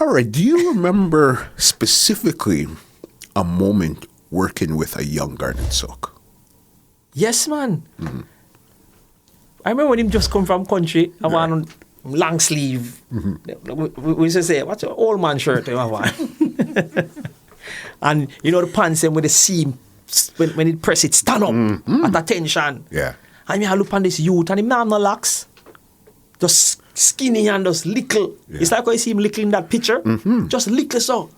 All right. Do you remember specifically a moment working with a young Garnett Silk? Yes, man. I remember when him just come from country, I want long sleeve. We used to say, what's your old man shirt you have on? And you know the pants with the seam, when it press it, stand up at attention. Yeah. And I look on this youth and him not have no locks. Just skinny and just little. Yeah. It's like how you see him little in that picture. Just little so.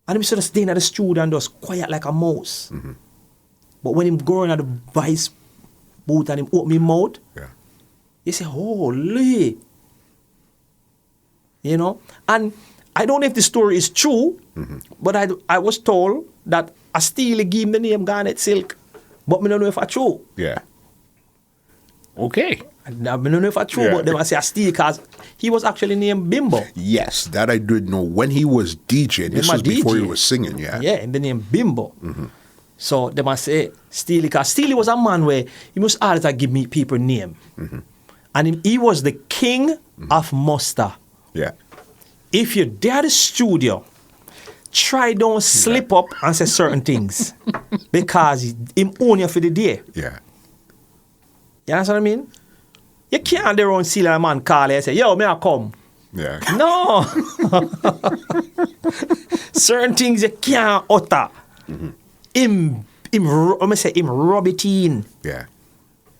And him sort of staying at the studio and just quiet like a mouse. But when him going at the vice booth and him open his mouth, you say, holy. You know? And I don't know if the story is true, but I was told that a Steely gave him the name Garnett Silk. But I don't know if it's true. Yeah. Okay. I don't know if it's true, but they must say a Steely because he was actually named Bimbo. Yes, that I did know. When he was DJing, this was before he was singing, yeah. Yeah, and the name Bimbo. So they must say Steely, because Steely was a man where he must always give me people name. And he was the king of muster. Yeah. If you're there at the studio, try don't slip up and say certain things. Because him own you for the day. Yeah. You understand what I mean? You can't there on see a man call you and say, yo, may I come? Yeah. No. Certain things you can't utter. Him rub it in. Yeah.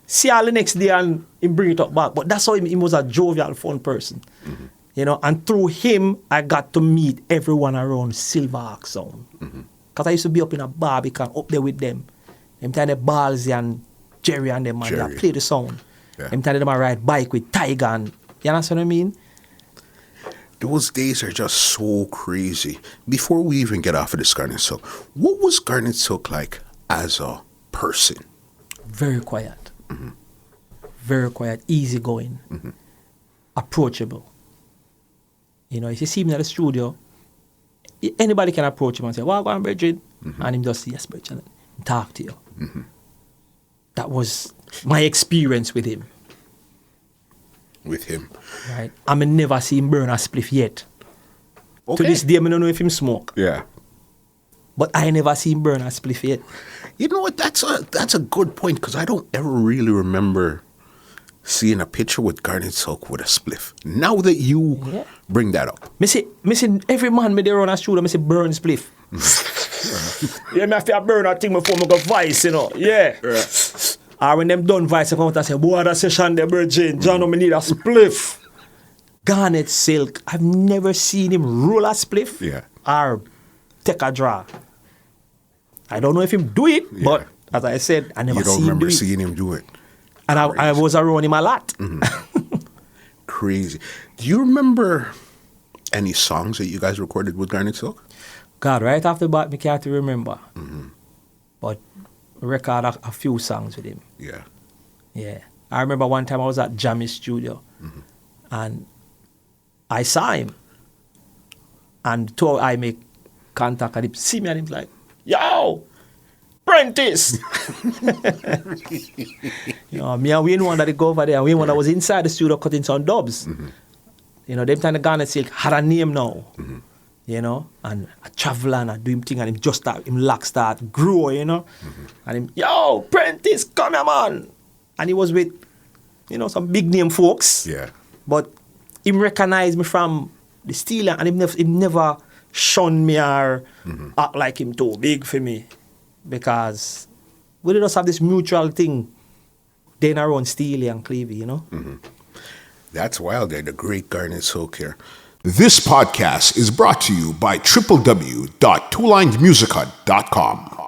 See all the next day and him bring it up back. But that's how he was a jovial, fun person. You know, and through him, I got to meet everyone around Silverhawk Sound. Because I used to be up in a Barbican, up there with them. Them time the Balsy and Jerry and them, and they play the sound. Yeah. Them time they ride bike with Tiger and, you understand what I mean? Those days are just so crazy. Before we even get off of this Garnett Silk, what was Garnett Silk like as a person? Very quiet. Very quiet, easygoing, approachable. You know, if you see him at the studio, anybody can approach him and say, well, go on, Bridget. And him just say, yes, Bridget, and talk to you. That was my experience with him. With him. Right? I may never see him burn a spliff yet. Okay. To this day, I don't know if him smoke. Yeah. But I never see him burn a spliff yet. You know what? That's a good point, because I don't ever really remember seeing a picture with Garnett Silk with a spliff. Now that you bring that up. Me say every man me there on a studio, me say burn spliff. Yeah, me have to burn that thing before me go vice, you know. Yeah. Or when them done vice, I come out and say, boy, that session there, Virgin, John, me need a spliff. Garnett Silk, I've never seen him roll a spliff or take a draw. I don't know if him do it, but as I said, I never seen him do it. You don't remember seeing him do it. And I was around him a lot. Crazy. Do you remember any songs that you guys recorded with Garnett Silk? God, right after that, I can't remember. But I record a few songs with him. Yeah. Yeah. I remember one time I was at Jammy's studio and I saw him. And two I make contact and he see me and he's like, yo, Prentice! You know, me and Wayne one that go over there, and Wayne one that was inside the studio cutting some dubs. You know, them time the Garnett Silk had a name now. You know, and I travel and I do him thing and him just start, him lock start grow, you know. And him, yo, Prentice, come here, man. And he was with, you know, some big name folks. Yeah. But him recognize me from the Steely and him never shunned me or act like him too big for me. Because we just have this mutual thing then around Steely and Clevie, you know. That's wild. They're the great Garnett Silk here. This podcast is brought to you by www.twolinedmusica.com.